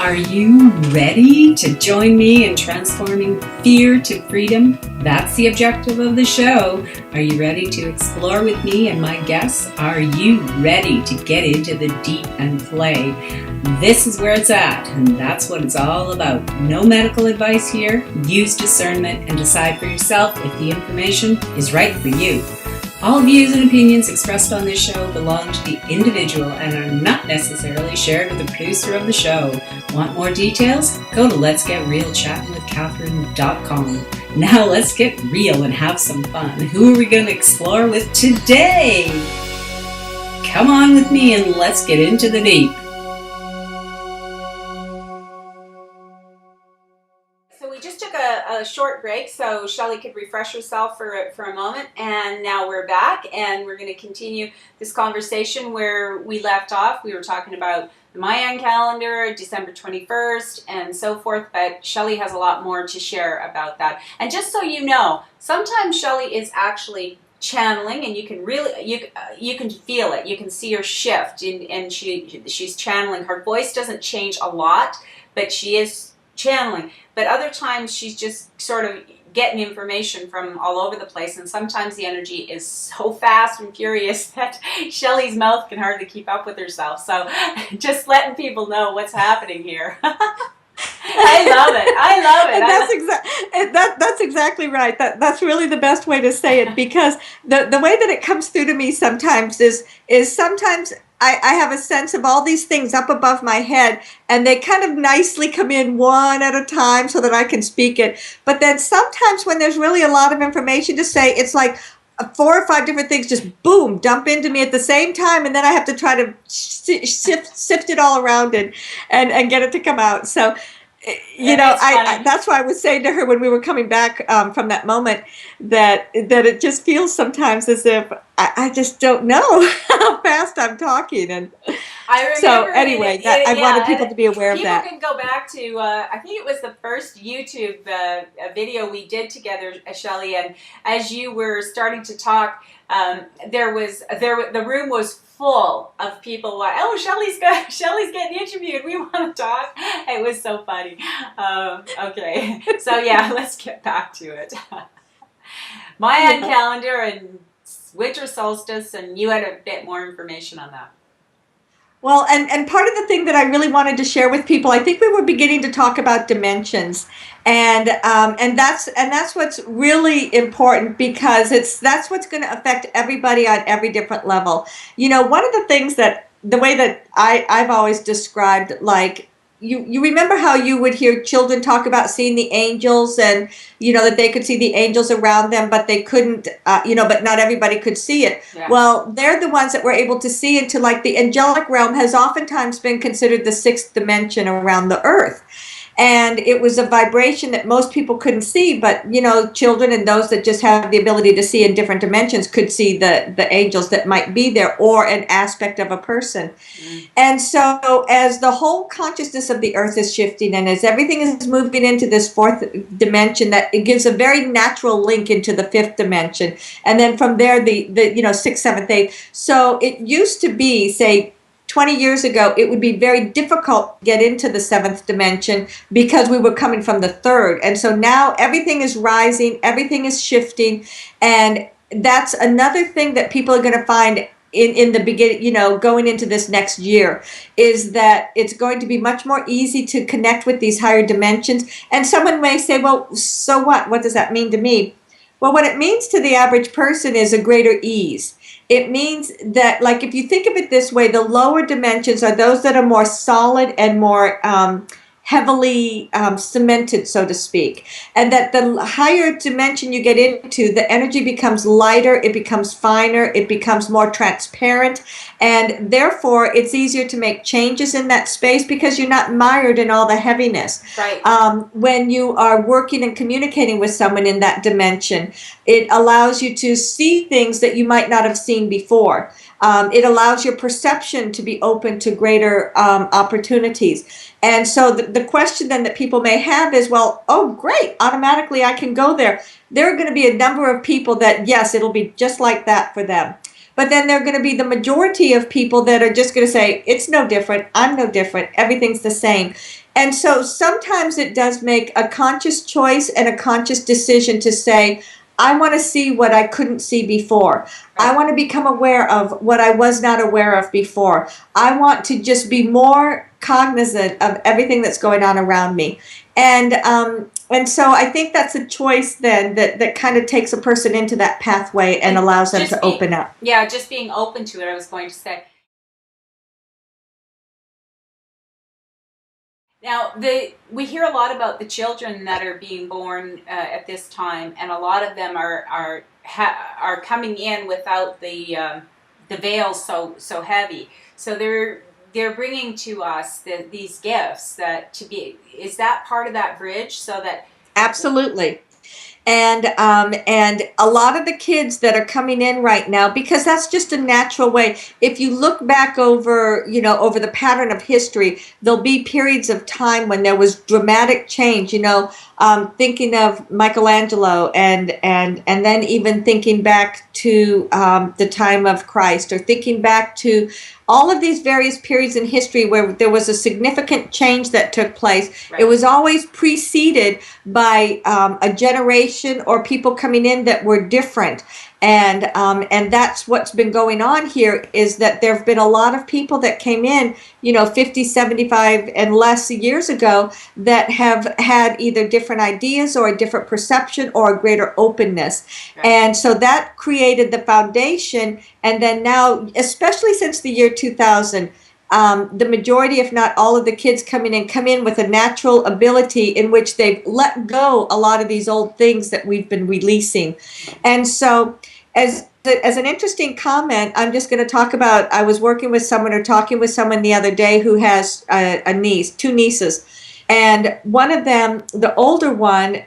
Are you ready to join me in transforming fear to freedom? That's the objective of the show. Are you ready to explore with me and my guests? Are you ready to get into the deep and play? This is where it's at, and that's what it's all about. No medical advice here. Use discernment and decide for yourself if the information is right for you. All views and opinions expressed on this show belong to the individual and are not necessarily shared with the producer of the show. Want more details? Go to letsgetrealchattingwithcatherine.com. Now let's get real and have some fun. Who are we going to explore with today? Come on with me and let's get into the deep. A short break so Shelly could refresh herself for a moment, and now we're back and we're going to continue this conversation where we left off. We were talking about the Mayan calendar, December 21st and so forth, but Shelly has a lot more to share about that. And just so you know, sometimes Shelly is actually channeling, and you can really you can feel it. You can see her shift, and she's channeling. Her voice doesn't change a lot, but she is channeling. But other times she's just sort of getting information from all over the place, and sometimes the energy is so fast and furious that Shelly's mouth can hardly keep up with herself. So just letting people know what's happening here. I love it. And that's exactly right. That's really the best way to say it, because the way that it comes through to me sometimes is sometimes I have a sense of all these things up above my head, and they kind of nicely come in one at a time so that I can speak it. But then sometimes when there's really a lot of information to say, it's like 4 or 5 different things just boom, dump into me at the same time, and then I have to try to sift it all around and get it to come out. So, you know, that's why I was saying to her when we were coming back from that moment that it just feels sometimes as if I just don't know how fast I'm talking. And I remember so anyway, I wanted people to be aware of that. People can go back to, I think it was the first YouTube video we did together, Shelly, and as you were starting to talk, the room was full of people like, oh, Shelly's getting interviewed, we want to talk. It was so funny. Okay, so yeah, let's get back to it. Mayan calendar and winter solstice, and you had a bit more information on that. Well, and part of the thing that I really wanted to share with people, I think we were beginning to talk about dimensions, and that's what's really important, because that's what's going to affect everybody on every different level. You know, one of the things the way that I've always described, like, you remember how you would hear children talk about seeing the angels, and, you know, that they could see the angels around them, but they couldn't, but not everybody could see it. Yeah. Well, they're the ones that were able to see into, like, the angelic realm has oftentimes been considered the 6th dimension around the earth. And it was a vibration that most people couldn't see, but, you know, children and those that just have the ability to see in different dimensions could see the angels that might be there, or an aspect of a person. Mm. And so as the whole consciousness of the earth is shifting, and as everything is moving into this 4th dimension, that it gives a very natural link into the 5th dimension. And then from there, the 6th, 7th, 8th. So it used to be, say, 20 years ago, it would be very difficult to get into the 7th dimension because we were coming from the 3rd. And so now everything is rising, everything is shifting. And that's another thing that people are going to find in the beginning, you know, going into this next year, is that it's going to be much more easy to connect with these higher dimensions. And someone may say, well, so what? What does that mean to me? Well, what it means to the average person is a greater ease. It means that, like, if you think of it this way, the lower dimensions are those that are more solid and more heavily cemented, so to speak. And that the higher dimension you get into, the energy becomes lighter, it becomes finer, it becomes more transparent, and therefore it's easier to make changes in that space because you're not mired in all the heaviness. Right. When you are working and communicating with someone in that dimension, it allows you to see things that you might not have seen before. It allows your perception to be open to greater opportunities. And so the question then that people may have is, well, oh, great, automatically I can go there. There are going to be a number of people that, yes, it'll be just like that for them. But then there are going to be the majority of people that are just going to say, it's no different, I'm no different, everything's the same. And so sometimes it does make a conscious choice and a conscious decision to say, I want to see what I couldn't see before. I want to become aware of what I was not aware of before. I want to just be more cognizant of everything that's going on around me. And so I think that's a choice then that kind of takes a person into that pathway and allows them to open up. Yeah, just being open to it, I was going to say. Now, we hear a lot about the children that are being born at this time, and a lot of them are coming in without the veil so heavy. So they're bringing to us these gifts is that part of that bridge, so that Absolutely. And a lot of the kids that are coming in right now, because that's just a natural way. If you look back over the pattern of history, there'll be periods of time when there was dramatic change. Thinking of Michelangelo, and then even thinking back to the time of Christ, or thinking back to all of these various periods in history where there was a significant change that took place. Right. It was always preceded by a generation or people coming in that were different. And that's what's been going on here, is that there have been a lot of people that came in, 50, 75 and less years ago, that have had either different ideas or a different perception or a greater openness. Right. And so that created the foundation. And then now, especially since the year 2000, the majority, if not all of the kids coming in, come in with a natural ability in which they've let go a lot of these old things that we've been releasing. And so as an interesting comment, I'm just going to talk about, I was talking with someone the other day who has two nieces. And one of them, the older one,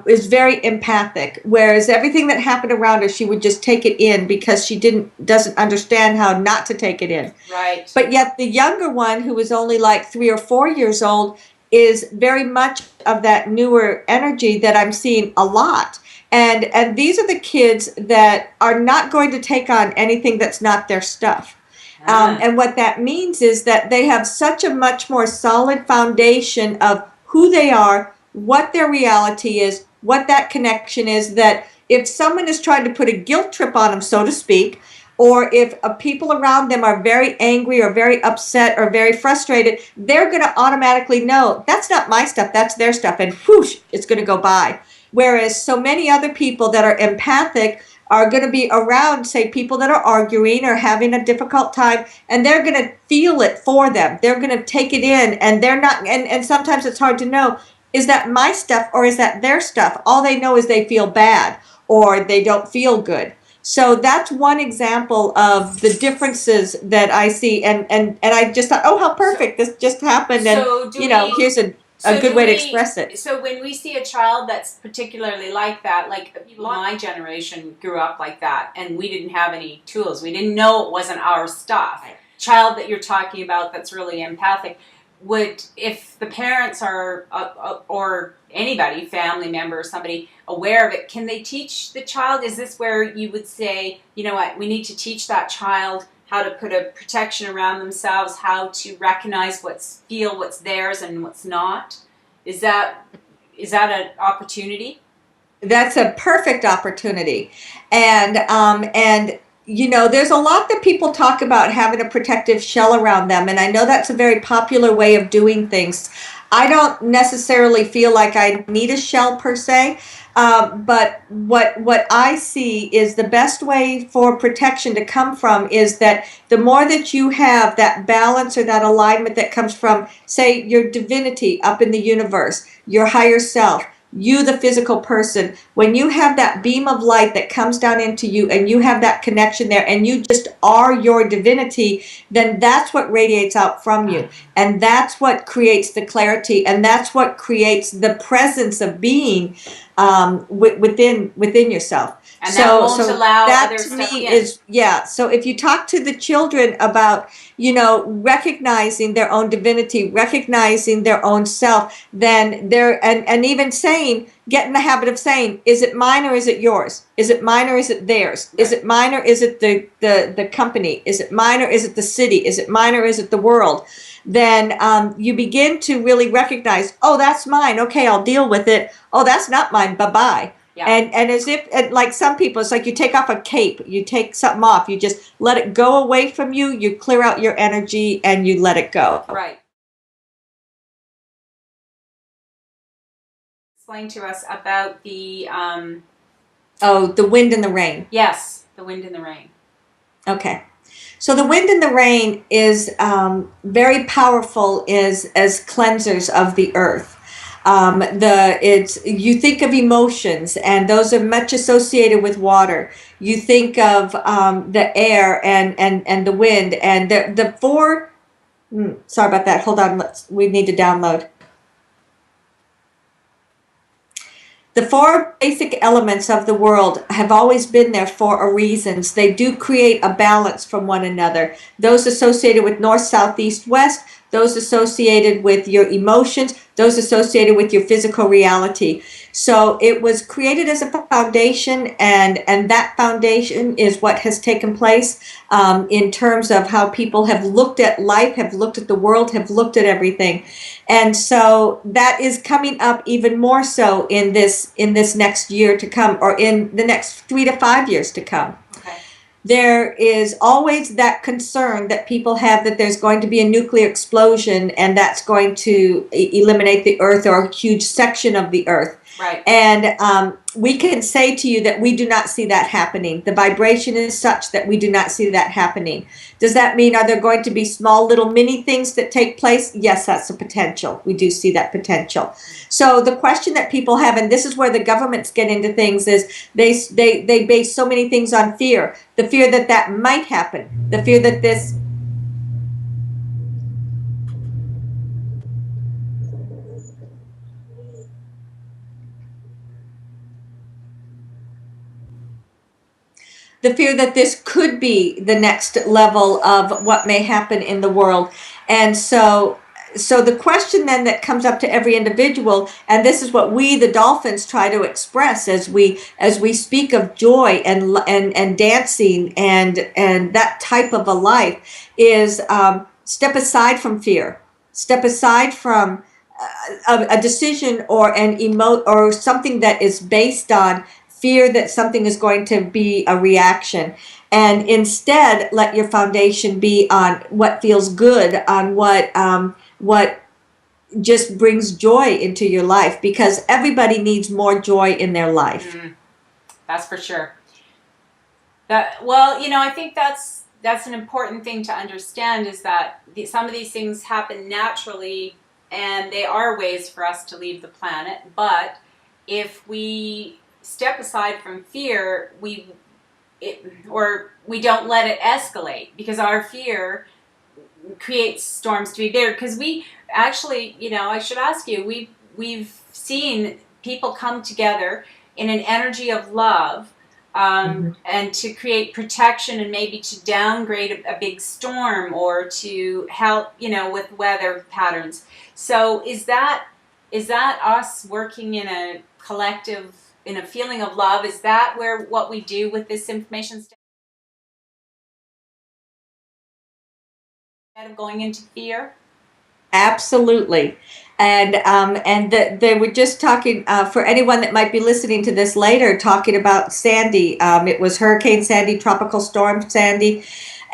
is very empathic, whereas everything that happened around her, she would just take it in because she doesn't understand how not to take it in. Right. But yet the younger one, who was only like 3 or 4 years old, is very much of that newer energy that I'm seeing a lot. And these are the kids that are not going to take on anything that's not their stuff. And what that means is that they have such a much more solid foundation of who they are, what their reality is, what that connection is, that if someone is trying to put a guilt trip on them, so to speak, or if people around them are very angry or very upset or very frustrated, they're going to automatically know, that's not my stuff, that's their stuff, and whoosh, it's going to go by. Whereas so many other people that are empathic are going to be around, say, people that are arguing or having a difficult time, and they're going to feel it for them. They're going to take it in, and they're not, and sometimes it's hard to know, is that my stuff or is that their stuff? All they know is they feel bad or they don't feel good. So that's one example of the differences that I see, and I just thought, oh, how perfect, this just happened, and here's a good way to express it. So when we see a child that's particularly like that, like my generation grew up like that, and we didn't have any tools. We didn't know it wasn't our stuff. Child that you're talking about that's really empathic, if the parents are, or anybody, family member or somebody, aware of it, can they teach the child? Is this where you would say, you know what, we need to teach that child how to put a protection around themselves, how to recognize what's theirs and what's not? Is that an opportunity? That's a perfect opportunity. And there's a lot that people talk about having a protective shell around them, and I know that's a very popular way of doing things. I don't necessarily feel like I need a shell per se, but what I see is the best way for protection to come from is that the more that you have that balance or that alignment that comes from, say, your divinity up in the universe, your higher self, you, the physical person, when you have that beam of light that comes down into you and you have that connection there and you just are your divinity, then that's what radiates out from you. And that's what creates the clarity, and that's what creates the presence of being within yourself. And that won't allow that other to stuff me in. is, yeah. So if you talk to the children about, recognizing their own divinity, recognizing their own self, then and even saying, get in the habit of saying, is it mine or is it yours? Is it mine or is it theirs? Right. Is it mine or is it the company? Is it mine or is it the city? Is it mine or is it the world? Then you begin to really recognize, oh, that's mine. Okay, I'll deal with it. Oh, that's not mine. Bye-bye. Yeah. And as if, like some people, it's like you take off a cape, you take something off, you just let it go away from you, you clear out your energy, and you let it go. Right. Explain to us about the the wind and the rain. Yes, the wind and the rain. Okay. So the wind and the rain is very powerful as cleansers of the earth. You think of emotions, and those are much associated with water. You think of the air and the wind, and the four. Sorry about that. Hold on. We need to download. The four basic elements of the world have always been there for a reason. They do create a balance from one another. Those associated with north, south, east, west, those associated with your emotions, those associated with your physical reality. So it was created as a foundation, and that foundation is what has taken place in terms of how people have looked at life, have looked at the world, have looked at everything. And so that is coming up even more so in this next year to come, or in the next 3 to 5 years to come. Okay. There is always that concern that people have that there's going to be a nuclear explosion, and that's going to eliminate the earth or a huge section of the earth. Right. And we can say to you that we do not see that happening. The vibration is such that we do not see that happening. Does that mean, are there going to be small little mini things that take place? Yes, that's a potential. We do see that potential. So the question that people have, and this is where the governments get into things, is they base so many things on fear. The fear that might happen. The fear that this... the fear that this could be the next level of what may happen in the world. And so the question then that comes up to every individual, and this is what we, the dolphins, try to express as we speak of joy and dancing and that type of a life, is step aside from fear, step aside from a decision or or something that is based on fear that something is going to be a reaction, and instead let your foundation be on what feels good, on what just brings joy into your life, because everybody needs more joy in their life. That's for sure. I think that's an important thing to understand, is that some of these things happen naturally, and they are ways for us to leave the planet. But if we step aside from fear, we don't let it escalate, because our fear creates storms to be bigger. Because we actually, I should ask you, we've seen people come together in an energy of love, and to create protection, and maybe to downgrade a big storm, or to help, with weather patterns. So is that us working in a collective, in a feeling of love? Is that what we do with this information instead of going into fear? Absolutely. And they were just talking, for anyone that might be listening to this later, talking about Sandy. It was Hurricane Sandy, Tropical Storm Sandy.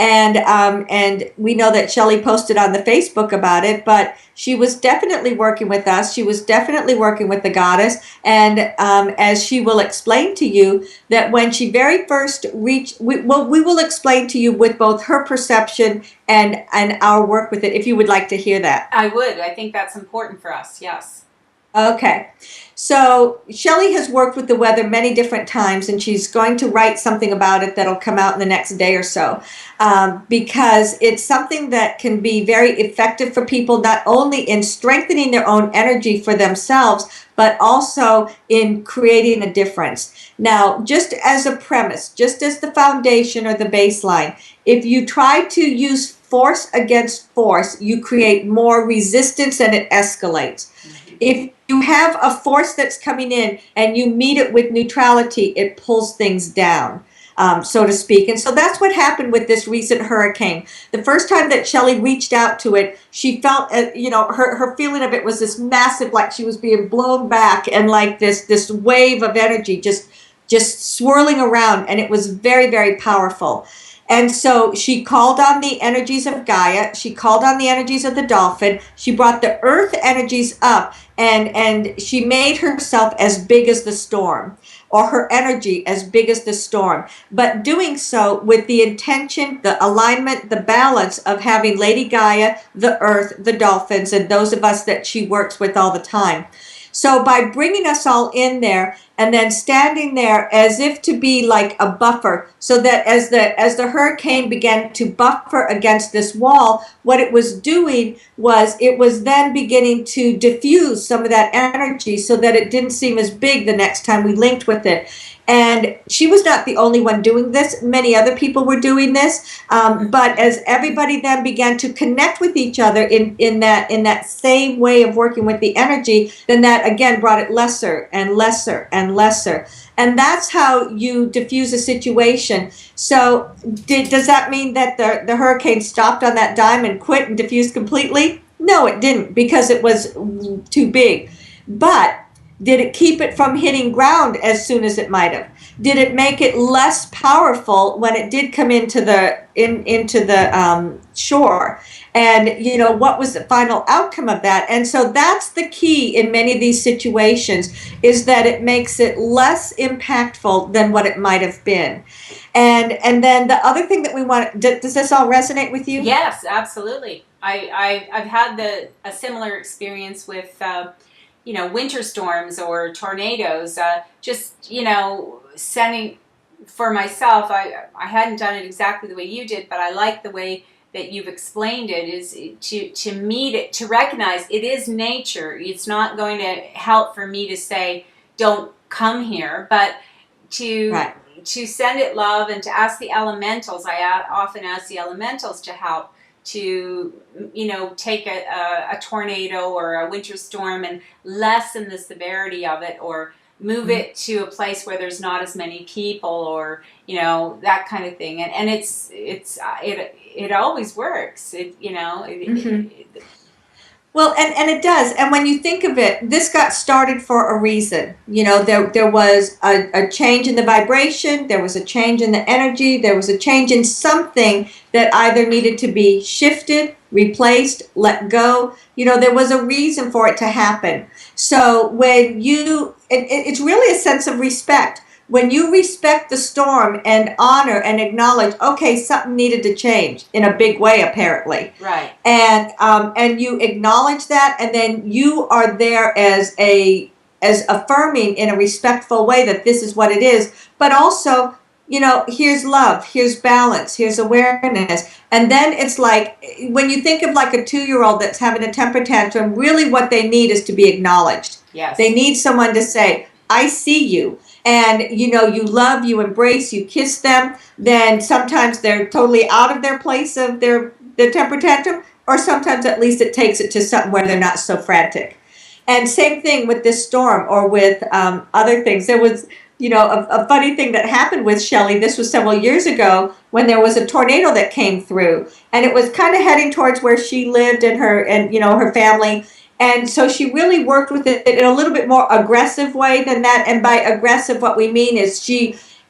And we know that Shelly posted on the Facebook about it, but she was definitely working with us. She was definitely working with the goddess. And as she will explain to you, that when she very first reached, we will explain to you with both her perception and our work with it, if you would like to hear that. I would. I think that's important for us. Yes. Okay. So Shelly has worked with the weather many different times, and she's going to write something about it that'll come out in the next day or so, because it's something that can be very effective for people, not only in strengthening their own energy for themselves, but also in creating a difference. Now, just as a premise, just as the foundation or the baseline, if you try to use force against force, you create more resistance and it escalates. If you have a force that's coming in and you meet it with neutrality, it pulls things down, so to speak. And so that's what happened with this recent hurricane. The first time that Shelly reached out to it, she felt, her feeling of it was this massive, like she was being blown back, and like this wave of energy just swirling around, and it was very, very powerful. And so she called on the energies of Gaia. She called on the energies of the dolphin. She brought the earth energies up, and she made herself as big as the storm, or her energy as big as the storm. But doing so with the intention, the alignment, the balance of having Lady Gaia, the earth, the dolphins, and those of us that she works with all the time. So by bringing us all in there and then standing there as if to be like a buffer, so that as the hurricane began to buffer against this wall, what it was doing was it was then beginning to diffuse some of that energy so that it didn't seem as big the next time we linked with it. And she was not the only one doing this. Many other people were doing this. But as everybody then began to connect with each other in that same way of working with the energy, then that again brought it lesser and lesser and lesser. And that's how you diffuse a situation. So does that mean that the hurricane stopped on that dime and quit and diffused completely? No, it didn't, because it was too big. But did it keep it from hitting ground as soon as it might have? Did it make it less powerful when it did come into the shore? And what was the final outcome of that? And so that's the key in many of these situations, is that it makes it less impactful than what it might have been. And then the other thing that we want, does this all resonate with you? Yes, absolutely. I've had a similar experience with winter storms or tornadoes. Sending for myself, I hadn't done it exactly the way you did, but I like the way that you've explained it, is to meet it, to recognize it is nature. It's not going to help for me to say, don't come here, but to send it love and to ask the elementals. I often ask the elementals to help to take a tornado or a winter storm and lessen the severity of it, or move it to a place where there's not as many people, or that kind of thing. And it always works. Well, and it does. And when you think of it, this got started for a reason. There was a change in the vibration, there was a change in the energy, there was a change in something that either needed to be shifted, replaced, let go. There was a reason for it to happen. So when it's really a sense of respect. When you respect the storm and honor and acknowledge, okay, something needed to change in a big way, apparently. Right. And you acknowledge that, and then you are there as affirming in a respectful way that this is what it is. But also, here's love, here's balance, here's awareness. And then it's like, when you think of like a 2-year-old that's having a temper tantrum, really what they need is to be acknowledged. Yes. They need someone to say, I see you. And, you love, you embrace, you kiss them. Then sometimes they're totally out of their place of their temper tantrum, or sometimes at least it takes it to something where they're not so frantic. And same thing with this storm, or with other things. There was, a funny thing that happened with Shelly. This was several years ago, when there was a tornado that came through, and it was kind of heading towards where she lived and her family. And so she really worked with it in a little bit more aggressive way than that. And by aggressive, what we mean is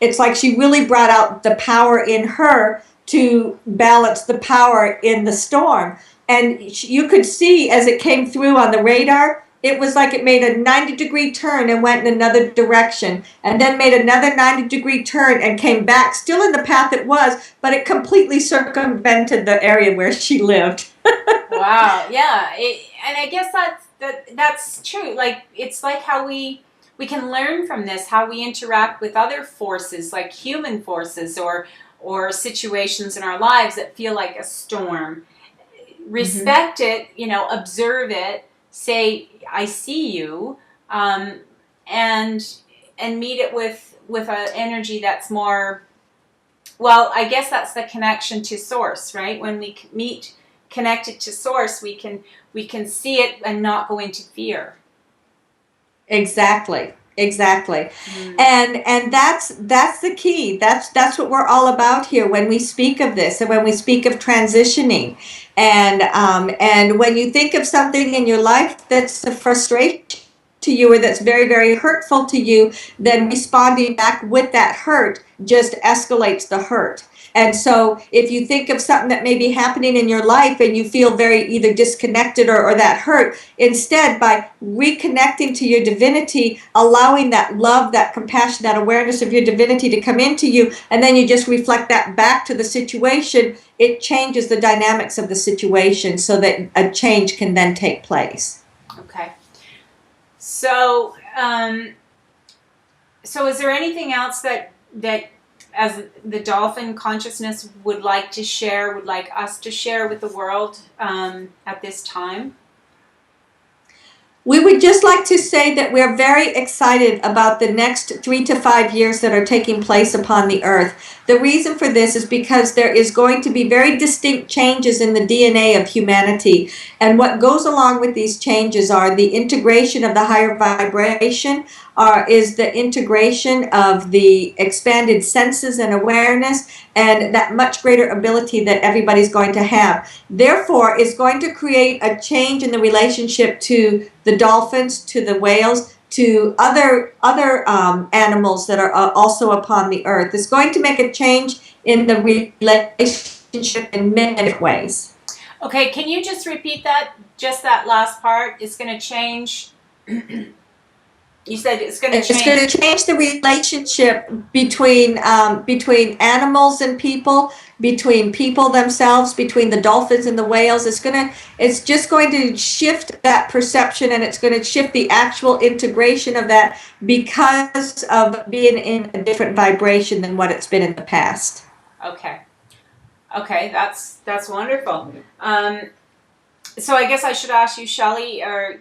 it's like she really brought out the power in her to balance the power in the storm. And you could see as it came through on the radar, it was like it made a 90-degree turn and went in another direction, and then made another 90-degree turn and came back, still in the path it was, but it completely circumvented the area where she lived. Wow. Yeah. And I guess that's true. Like, it's like how we can learn from this, how we interact with other forces, like human forces or situations in our lives that feel like a storm. Respect it, observe it, say, I see you, and meet it with an energy that's more, well, I guess that's the connection to source, right? When we meet connected to source, we can see it and not go into fear. Exactly. And that's the key. That's what we're all about here when we speak of this and when we speak of transitioning. And when you think of something in your life that's a frustration to you or that's very, very hurtful to you, then responding back with that hurt just escalates the hurt. And so if you think of something that may be happening in your life and you feel very either disconnected or that hurt, instead by reconnecting to your divinity, allowing that love, that compassion, that awareness of your divinity to come into you, and then you just reflect that back to the situation, it changes the dynamics of the situation so that a change can then take place. Okay. So, is there anything else that as the dolphin consciousness would like us to share with the world at this time? We would just like to say that we're very excited about the next 3 to 5 years that are taking place upon the earth. The reason for this is because there is going to be very distinct changes in the DNA of humanity. And what goes along with these changes are the integration of the higher vibration, is the integration of the expanded senses and awareness, and that much greater ability that everybody's going to have. Therefore, it's going to create a change in the relationship to the dolphins, to the whales, to other animals that are also upon the earth. It's going to make a change in the relationship in many ways. Okay, can you just repeat just that last part? It's going to change. You said it's going to change. It's going to change the relationship between animals and people, between people themselves, between the dolphins and the whales. It's just going to shift that perception, and it's going to shift the actual integration of that because of being in a different vibration than what it's been in the past. Okay, that's wonderful. So I guess I should ask you, Shelly, I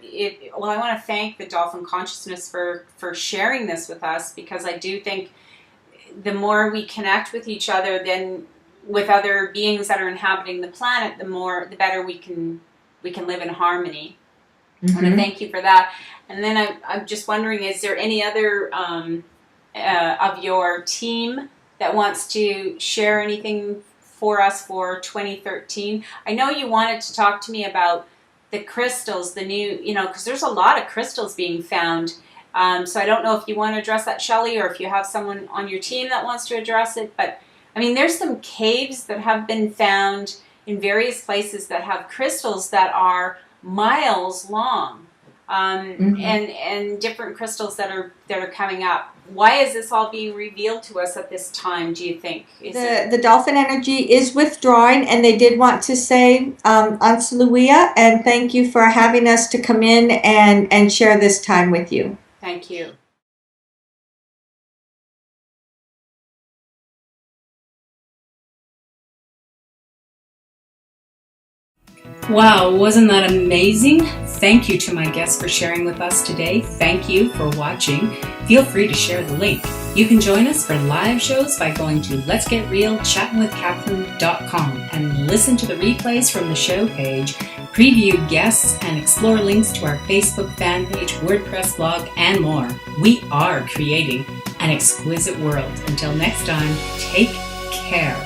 want to thank the Dolphin Consciousness for sharing this with us, because I do think the more we connect with each other, then with other beings that are inhabiting the planet, the better we can live in harmony. I want to thank you for that. And then I'm just wondering, is there any other of your team that wants to share anything for us for 2013? I know you wanted to talk to me about the crystals, the new, because there's a lot of crystals being found. So I don't know if you want to address that, Shelly, or if you have someone on your team that wants to address it. But I mean, there's some caves that have been found in various places that have crystals that are miles long, and different crystals that are coming up. Why is this all being revealed to us at this time, do you think? The dolphin energy is withdrawing, and they did want to say Ansaluia, and thank you for having us to come in and share this time with you. Thank you. Wow, wasn't that amazing? Thank you to my guests for sharing with us today. Thank you for watching. Feel free to share the link. You can join us for live shows by going to letsgetrealchattingwithcatherine.com and listen to the replays from the show page, preview guests, and explore links to our Facebook fan page, WordPress blog, and more. We are creating an exquisite world. Until next time, take care.